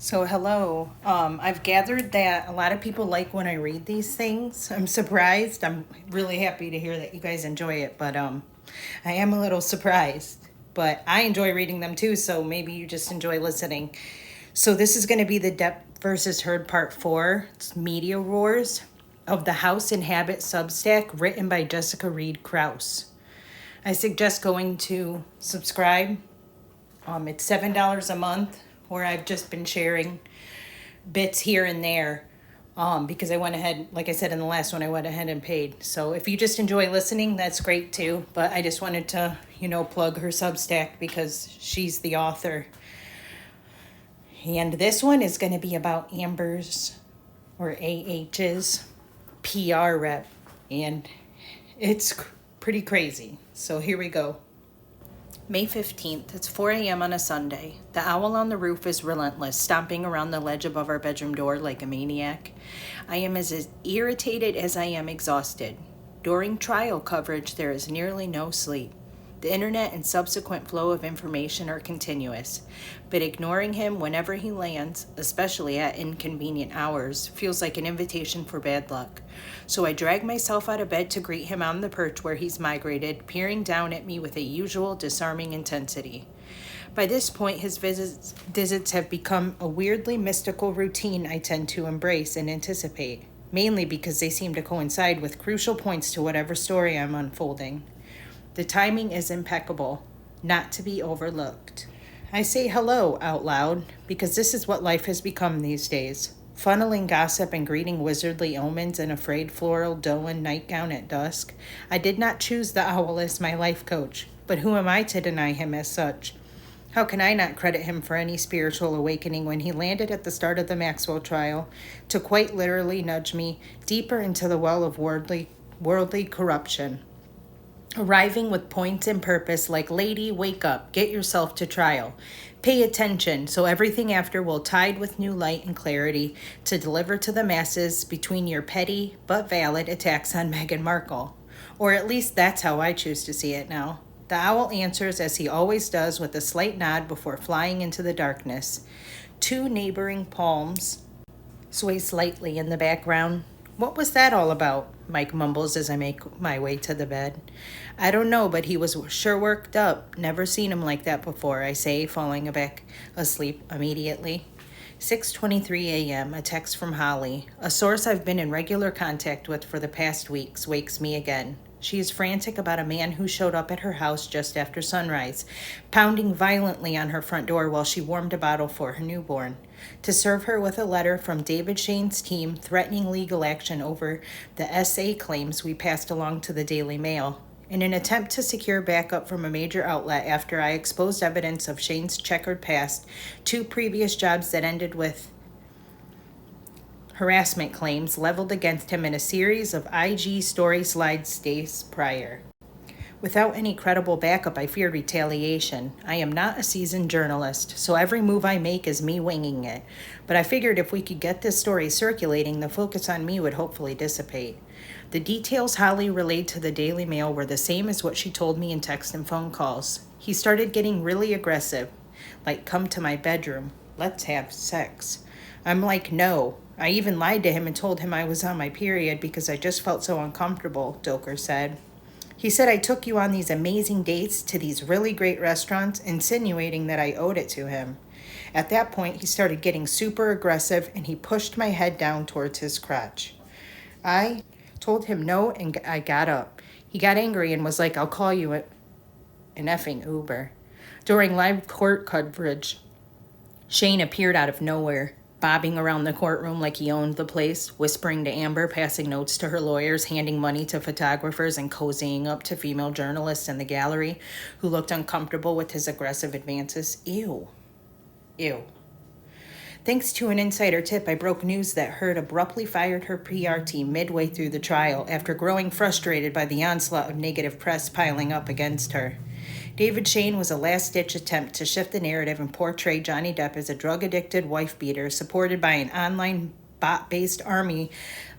So, hello. I've gathered that a lot of people like when I read these things. I'm surprised. I'm really happy to hear that you guys enjoy it, but I am a little surprised. But I enjoy reading them too, so maybe you just enjoy listening. So, this is going to be the Depth versus Herd Part 4. It's Media Roars of the House Inhabit Substack, written by Jessica Reed Krause. I suggest going to subscribe. It's $7 a month, where I've just been sharing bits here and there, because I went ahead, like I said in the last one, I went ahead and paid. So if you just enjoy listening, that's great too. But I just wanted to, plug her Substack because she's the author. And this one is going to be about Amber's or AH's PR rep. And it's pretty crazy. So here we go. May 15th, it's 4 a.m. on a Sunday. The owl on the roof is relentless, stomping around the ledge above our bedroom door like a maniac. I am as irritated as I am exhausted. During trial coverage, there is nearly no sleep. The internet and subsequent flow of information are continuous, but ignoring him whenever he lands, especially at inconvenient hours, feels like an invitation for bad luck. So I drag myself out of bed to greet him on the perch where he's migrated, peering down at me with a usual disarming intensity. By this point, his visits have become a weirdly mystical routine I tend to embrace and anticipate, mainly because they seem to coincide with crucial points to whatever story I'm unfolding. The timing is impeccable, not to be overlooked. I say hello out loud because this is what life has become these days. Funneling gossip and greeting wizardly omens in a frayed floral Doan nightgown at dusk. I did not choose the owl as my life coach, but who am I to deny him as such? How can I not credit him for any spiritual awakening when he landed at the start of the Maxwell trial to quite literally nudge me deeper into the well of worldly corruption? Arriving with points and purpose like, lady, wake up, get yourself to trial. Pay attention, so everything after will tide with new light and clarity to deliver to the masses between your petty but valid attacks on Meghan Markle. Or at least that's how I choose to see it now. The owl answers as he always does with a slight nod before flying into the darkness. Two neighboring palms sway slightly in the background. What was that all about? Mike mumbles as I make my way to the bed. I don't know, but he was sure worked up. Never seen him like that before, I say, falling back asleep immediately. 6:23 a.m., a text from Holly. A source I've been in regular contact with for the past weeks wakes me again. She is frantic about a man who showed up at her house just after sunrise, pounding violently on her front door while she warmed a bottle for her newborn, to serve her with a letter from David Shane's team threatening legal action over the SA claims we passed along to the Daily Mail. In an attempt to secure backup from a major outlet after I exposed evidence of Shane's checkered past, 2 previous jobs that ended with harassment claims leveled against him in a series of IG story slides days prior. Without any credible backup, I feared retaliation. I am not a seasoned journalist, so every move I make is me winging it. But I figured if we could get this story circulating, the focus on me would hopefully dissipate. The details Holly relayed to the Daily Mail were the same as what she told me in text and phone calls. He started getting really aggressive, like, come to my bedroom, let's have sex. I'm like, no. I even lied to him and told him I was on my period because I just felt so uncomfortable, Doker said. He said I took you on these amazing dates to these really great restaurants, insinuating that I owed it to him. At that point, he started getting super aggressive and he pushed my head down towards his crotch. I told him no and I got up. He got angry and was like, I'll call you an effing Uber. During live court coverage, Shane appeared out of nowhere, bobbing around the courtroom like he owned the place, whispering to Amber, passing notes to her lawyers, handing money to photographers, and cozying up to female journalists in the gallery who looked uncomfortable with his aggressive advances. Ew. Thanks to an insider tip, I broke news that Heard abruptly fired her PR team midway through the trial after growing frustrated by the onslaught of negative press piling up against her. David Shane was a last-ditch attempt to shift the narrative and portray Johnny Depp as a drug-addicted wife-beater supported by an online bot-based army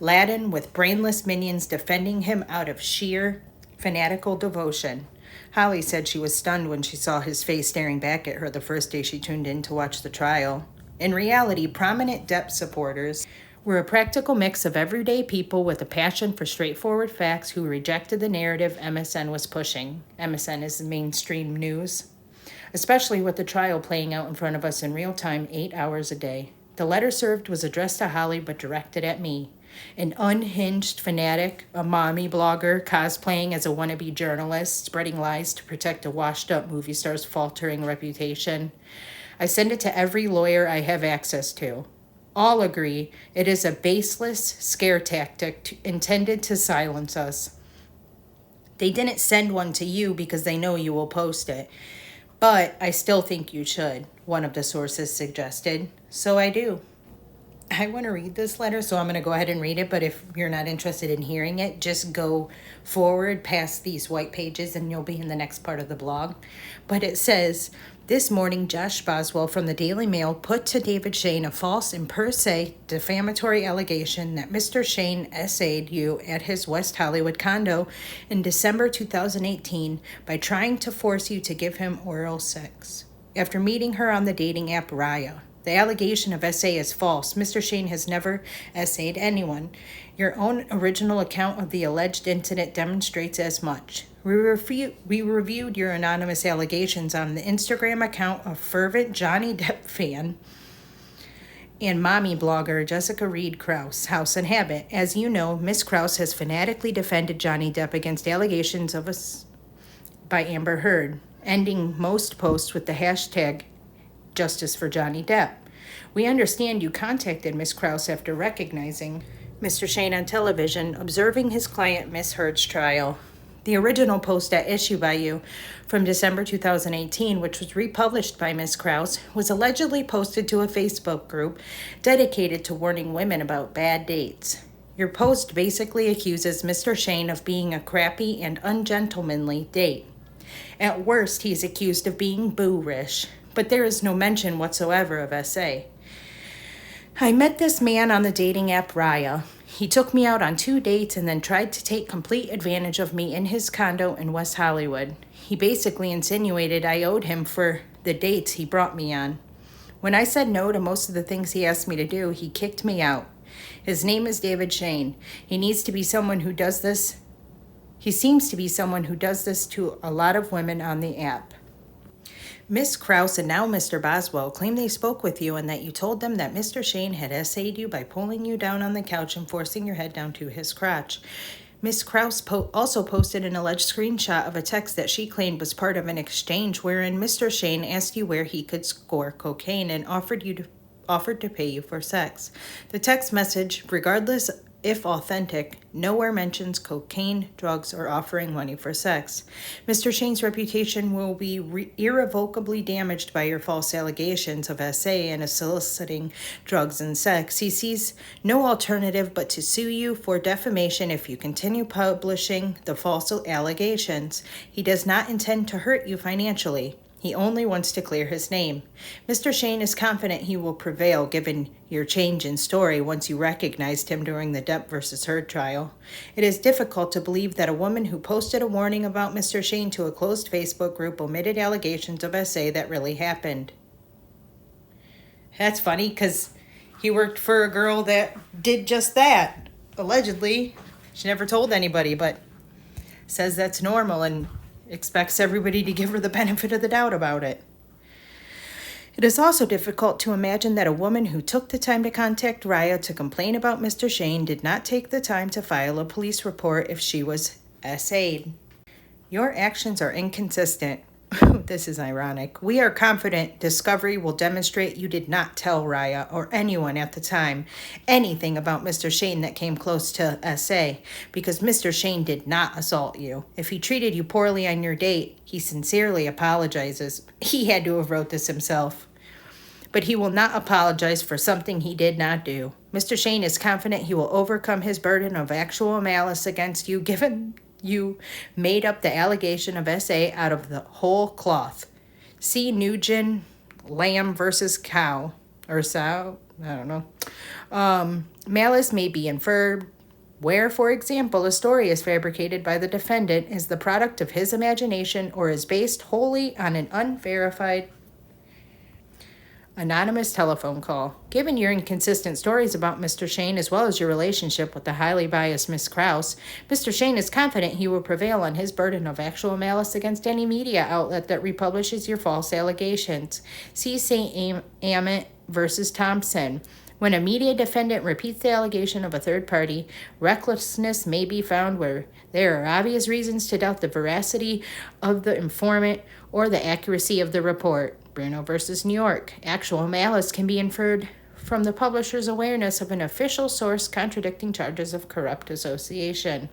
laden with brainless minions defending him out of sheer fanatical devotion. Holly said she was stunned when she saw his face staring back at her the first day she tuned in to watch the trial. In reality, prominent Depp supporters were a practical mix of everyday people with a passion for straightforward facts who rejected the narrative MSN was pushing. MSN is the mainstream news, especially with the trial playing out in front of us in real time 8 hours a day. The letter served was addressed to Holly but directed at me, an unhinged fanatic, a mommy blogger cosplaying as a wannabe journalist, spreading lies to protect a washed-up movie star's faltering reputation. I send it to every lawyer I have access to. All agree it is a baseless scare tactic intended to silence us. They didn't send one to you because they know you will post it. But I still think you should, one of the sources suggested. So I do. I want to read this letter, so I'm going to go ahead and read it. But if you're not interested in hearing it, just go forward past these white pages and you'll be in the next part of the blog. But it says, this morning, Josh Boswell from the Daily Mail put to David Shane a false and per se defamatory allegation that Mr. Shane essayed you at his West Hollywood condo in December 2018 by trying to force you to give him oral sex. After meeting her on the dating app Raya, the allegation of essay is false. Mr. Shane has never essayed anyone. Your own original account of the alleged incident demonstrates as much. We reviewed your anonymous allegations on the Instagram account of fervent Johnny Depp fan and mommy blogger Jessica Reed Krause, House Inhabit. As you know, Miss Krause has fanatically defended Johnny Depp against allegations of us by Amber Heard, ending most posts with the hashtag Justice for Johnny Depp. We understand you contacted Miss Krause after recognizing Mr. Shane on television, observing his client Miss Heard's trial. The original post at issue by you from December 2018, which was republished by Miss Krause, was allegedly posted to a Facebook group dedicated to warning women about bad dates. Your post basically accuses Mr. Shane of being a crappy and ungentlemanly date. At worst, he's accused of being boorish, but there is no mention whatsoever of SA. I met this man on the dating app Raya. He took me out on 2 dates and then tried to take complete advantage of me in his condo in West Hollywood. He basically insinuated I owed him for the dates he brought me on. When I said no to most of the things he asked me to do, he kicked me out. His name is David Shane. He seems to be someone who does this to a lot of women on the app. Miss Krause and now Mr. Boswell claim they spoke with you and that you told them that Mr. Shane had essayed you by pulling you down on the couch and forcing your head down to his crotch. Miss Krause also posted an alleged screenshot of a text that she claimed was part of an exchange wherein Mr. Shane asked you where he could score cocaine and offered to pay you for sex. The text message, regardless if authentic, nowhere mentions cocaine, drugs, or offering money for sex. Mr. Shane's reputation will be irrevocably damaged by your false allegations of SA and soliciting drugs and sex. He sees no alternative but to sue you for defamation if you continue publishing the false allegations. He does not intend to hurt you financially. He only wants to clear his name. Mr. Shane is confident he will prevail given your change in story once you recognized him during the Depp versus Heard trial. It is difficult to believe that a woman who posted a warning about Mr. Shane to a closed Facebook group omitted allegations of SA that really happened. That's funny because he worked for a girl that did just that, allegedly. She never told anybody, but says that's normal and expects everybody to give her the benefit of the doubt about it. It is also difficult to imagine that a woman who took the time to contact Raya to complain about Mr. Shane did not take the time to file a police report if she was SA'd. Your actions are inconsistent. This is ironic. We are confident discovery will demonstrate you did not tell Raya or anyone at the time anything about Mr. Shane that came close to SA, because Mr. Shane did not assault you. If he treated you poorly on your date, he sincerely apologizes. He had to have wrote this himself. But he will not apologize for something he did not do. Mr. Shane is confident he will overcome his burden of actual malice against you, given you made up the allegation of SA out of the whole cloth. See Nugent, Lamb versus Cow, or Sow, I don't know. Malice may be inferred where, for example, a story is fabricated by the defendant is the product of his imagination or is based wholly on an unverified Anonymous telephone call. Given your inconsistent stories about Mr. Shane as well as your relationship with the highly biased Miss Krause, Mr. Shane is confident he will prevail on his burden of actual malice against any media outlet that republishes your false allegations. See St. Amit versus Thompson. When a media defendant repeats the allegation of a third party, recklessness may be found where there are obvious reasons to doubt the veracity of the informant or the accuracy of the report. Bruno versus New York. Actual malice can be inferred from the publisher's awareness of an official source contradicting charges of corrupt association.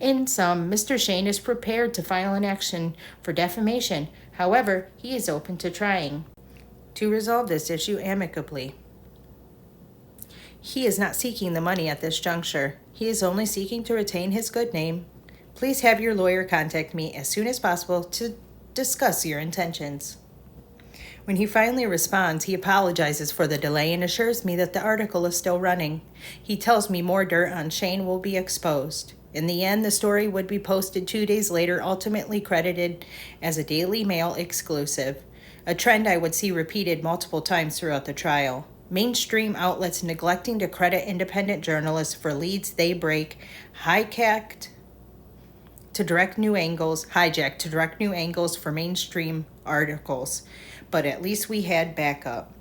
In sum, Mr. Shane is prepared to file an action for defamation. However, he is open to trying to resolve this issue amicably. He is not seeking the money at this juncture. He is only seeking to retain his good name. Please have your lawyer contact me as soon as possible to discuss your intentions. When he finally responds, he apologizes for the delay and assures me that the article is still running. He tells me more dirt on Shane will be exposed. In the end, the story would be posted 2 days later, ultimately credited as a Daily Mail exclusive, a trend I would see repeated multiple times throughout the trial. Mainstream outlets neglecting to credit independent journalists for leads they break, hijacked to direct new angles for mainstream articles. But at least we had backup.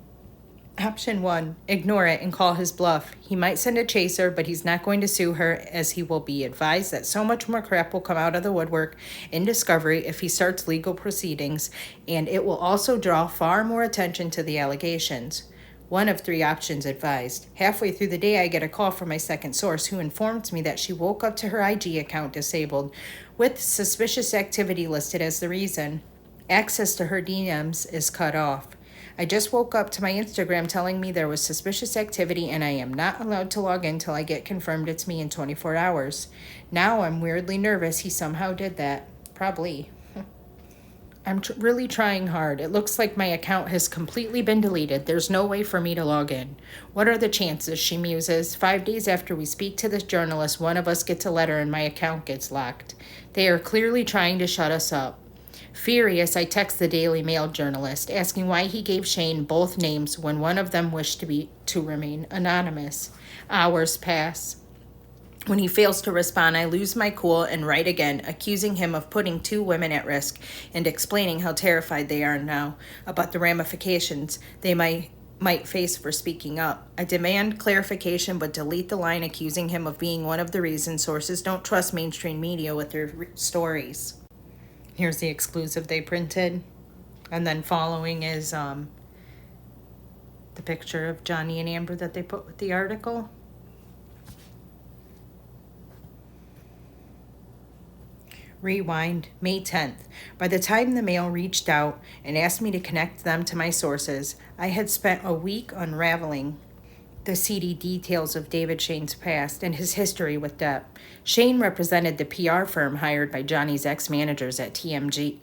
Option 1, ignore it and call his bluff. He might send a chaser, but he's not going to sue her, as he will be advised that so much more crap will come out of the woodwork in discovery if he starts legal proceedings, and it will also draw far more attention to the allegations. One of 3 options advised. Halfway through the day, I get a call from my second source who informs me that she woke up to her IG account disabled, with suspicious activity listed as the reason. Access to her DMs is cut off. I just woke up to my Instagram telling me there was suspicious activity and I am not allowed to log in till I get confirmed it's me in 24 hours. Now I'm weirdly nervous he somehow did that. Probably. I'm really trying hard. It looks like my account has completely been deleted. There's no way for me to log in. What are the chances, she muses. 5 days after we speak to this journalist, one of us gets a letter and my account gets locked. They are clearly trying to shut us up. Furious, I text the Daily Mail journalist, asking why he gave Shane both names when one of them wished to remain anonymous. Hours pass. When he fails to respond, I lose my cool and write again, accusing him of putting 2 women at risk and explaining how terrified they are now about the ramifications they might face for speaking up. I demand clarification but delete the line accusing him of being one of the reasons sources don't trust mainstream media with their stories. Here's the exclusive they printed. And then following is the picture of Johnny and Amber that they put with the article. Rewind, May 10th. By the time the Mail reached out and asked me to connect them to my sources, I had spent a week unraveling the seedy details of David Shane's past and his history with debt. Shane represented the PR firm hired by Johnny's ex-managers at TMG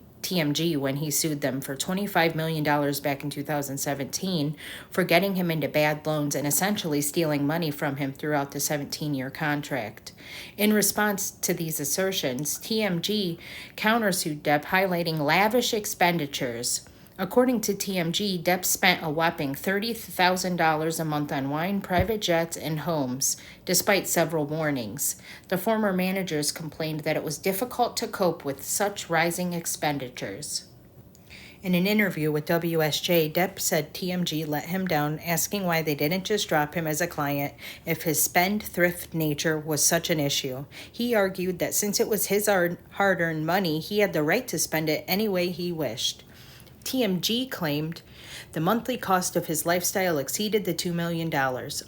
when he sued them for $25 million back in 2017 for getting him into bad loans and essentially stealing money from him throughout the 17-year contract. In response to these assertions, TMG countersued Depp, highlighting lavish expenditures. According to TMG, Depp spent a whopping $30,000 a month on wine, private jets, and homes, despite several warnings. The former managers complained that it was difficult to cope with such rising expenditures. In an interview with WSJ, Depp said TMG let him down, asking why they didn't just drop him as a client if his spendthrift nature was such an issue. He argued that since it was his hard-earned money, he had the right to spend it any way he wished. TMG claimed the monthly cost of his lifestyle exceeded the $2 million.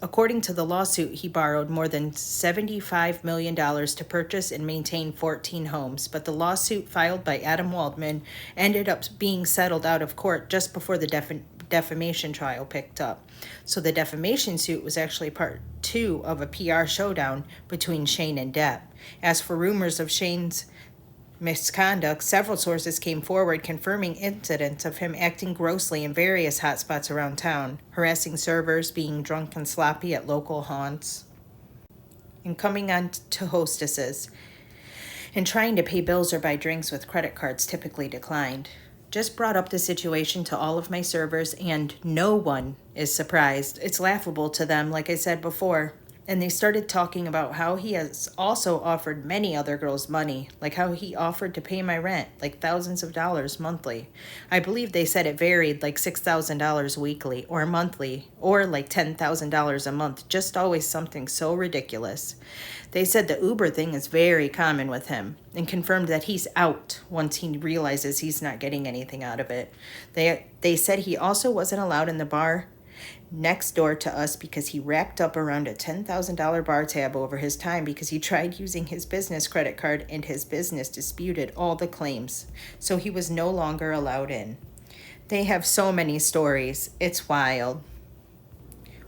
According to the lawsuit, he borrowed more than $75 million to purchase and maintain 14 homes, but the lawsuit filed by Adam Waldman ended up being settled out of court just before the defamation trial picked up. So the defamation suit was actually part 2 of a PR showdown between Shane and Depp. As for rumors of Shane's misconduct, several sources came forward confirming incidents of him acting grossly in various hotspots around town, harassing servers, being drunk and sloppy at local haunts, and coming on to hostesses, and trying to pay bills or buy drinks with credit cards typically declined. Just brought up the situation to all of my servers, and no one is surprised. It's laughable to them, like I said before. And they started talking about how he has also offered many other girls money, like how he offered to pay my rent, like thousands of dollars monthly. I believe they said it varied, like $6,000 weekly or monthly, or like $10,000 a month, just always something so ridiculous. They said the Uber thing is very common with him and confirmed that he's out once he realizes he's not getting anything out of it. They said he also wasn't allowed in the bar next door to us because he racked up around a $10,000 bar tab over his time because he tried using his business credit card and his business disputed all the claims, so he was no longer allowed in. They have so many stories. It's wild.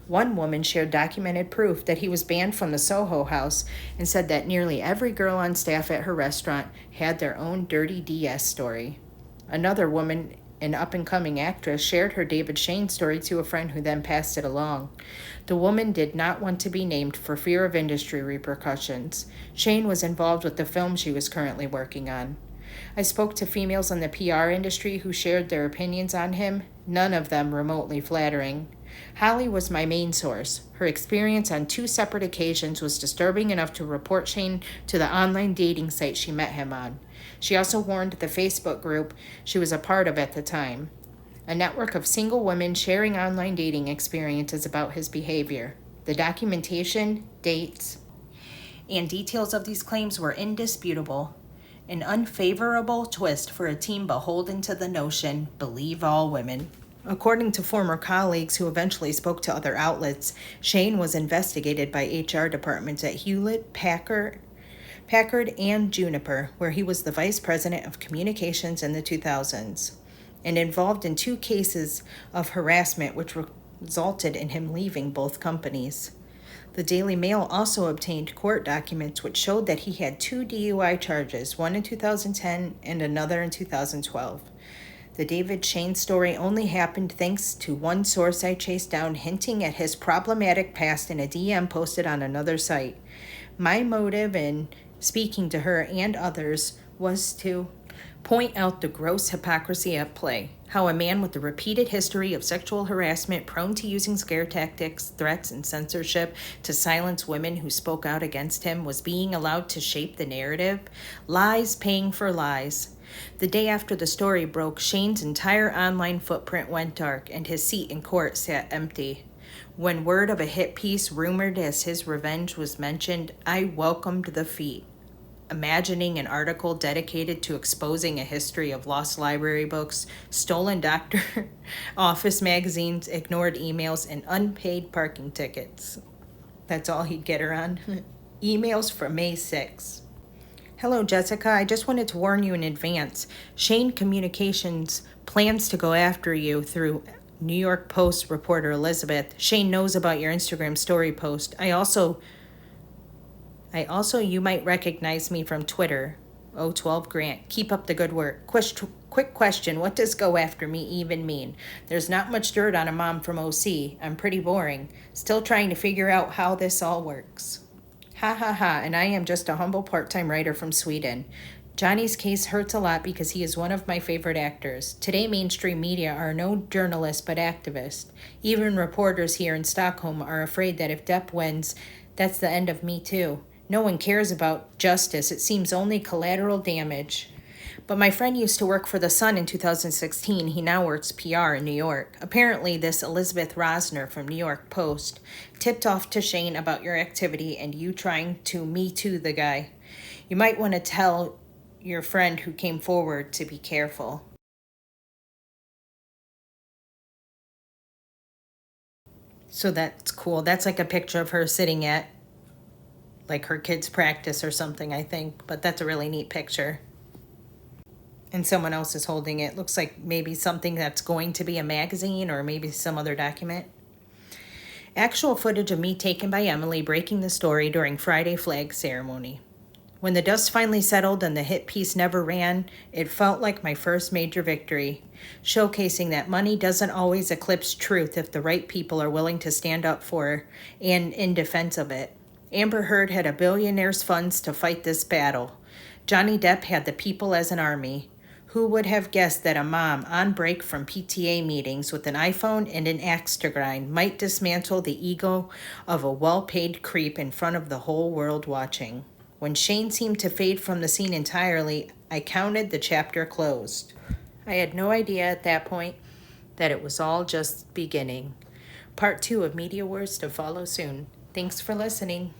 One woman shared documented proof that he was banned from the Soho House and said that nearly every girl on staff at her restaurant had their own dirty DS story. Another woman, an up-and-coming actress, shared her David Shane story to a friend who then passed it along. The woman did not want to be named for fear of industry repercussions. Shane was involved with the film she was currently working on. I spoke to females in the PR industry who shared their opinions on him, none of them remotely flattering. Holly was my main source. Her experience on 2 separate occasions was disturbing enough to report Shane to the online dating site she met him on. She also warned the Facebook group she was a part of at the time, a network of single women sharing online dating experiences about his behavior. The documentation, dates, and details of these claims were indisputable. An unfavorable twist for a team beholden to the notion, believe all women. According to former colleagues who eventually spoke to other outlets, Shane was investigated by HR departments at Hewlett Packard and Juniper, where he was the vice president of communications in the 2000s, and involved in 2 cases of harassment which resulted in him leaving both companies. The Daily Mail also obtained court documents which showed that he had 2 DUI charges, one in 2010 and another in 2012. The David Shane story only happened thanks to one source I chased down hinting at his problematic past in a DM posted on another site. My motive in speaking to her and others was to point out the gross hypocrisy at play, how a man with a repeated history of sexual harassment, prone to using scare tactics, threats, and censorship to silence women who spoke out against him, was being allowed to shape the narrative. Lies paying for lies. The day after the story broke, Shane's entire online footprint went dark and his seat in court sat empty. When word of a hit piece rumored as his revenge was mentioned, I welcomed the feat, imagining an article dedicated to exposing a history of lost library books, stolen doctor office magazines, ignored emails, and unpaid parking tickets. That's all he'd get her on. Emails from May 6. Hello, Jessica. I just wanted to warn you in advance. Shane Communications plans to go after you through New York Post reporter Elizabeth. Shane knows about your Instagram story post. I also, you might recognize me from Twitter. 012 Grant. Keep up the good work. Quick question. What does go after me even mean? There's not much dirt on a mom from OC. I'm pretty boring. Still trying to figure out how this all works. Ha ha ha, and I am just a humble part-time writer from Sweden. Johnny's case hurts a lot because he is one of my favorite actors. Today, mainstream media are no journalists but activists. Even reporters here in Stockholm are afraid that if Depp wins, that's the end of me too. No one cares about justice. It seems only collateral damage. But my friend used to work for The Sun in 2016. He now works PR in New York. Apparently, this Elizabeth Rosner from New York Post tipped off to Shane about your activity and you trying to Me Too the guy. You might want to tell your friend who came forward to be careful. So that's cool. That's like a picture of her sitting at like her kids' practice or something, I think. But that's a really neat picture. And someone else is holding it. Looks like maybe something that's going to be a magazine or maybe some other document. Actual footage of me taken by Emily breaking the story during Friday flag ceremony. When the dust finally settled and the hit piece never ran, it felt like my first major victory, showcasing that money doesn't always eclipse truth if the right people are willing to stand up for and in defense of it. Amber Heard had a billionaire's funds to fight this battle. Johnny Depp had the people as an army. Who would have guessed that a mom on break from PTA meetings with an iPhone and an axe to grind might dismantle the ego of a well-paid creep in front of the whole world watching? When Shane seemed to fade from the scene entirely, I counted the chapter closed. I had no idea at that point that it was all just beginning. Part 2 of Media Wars to follow soon. Thanks for listening.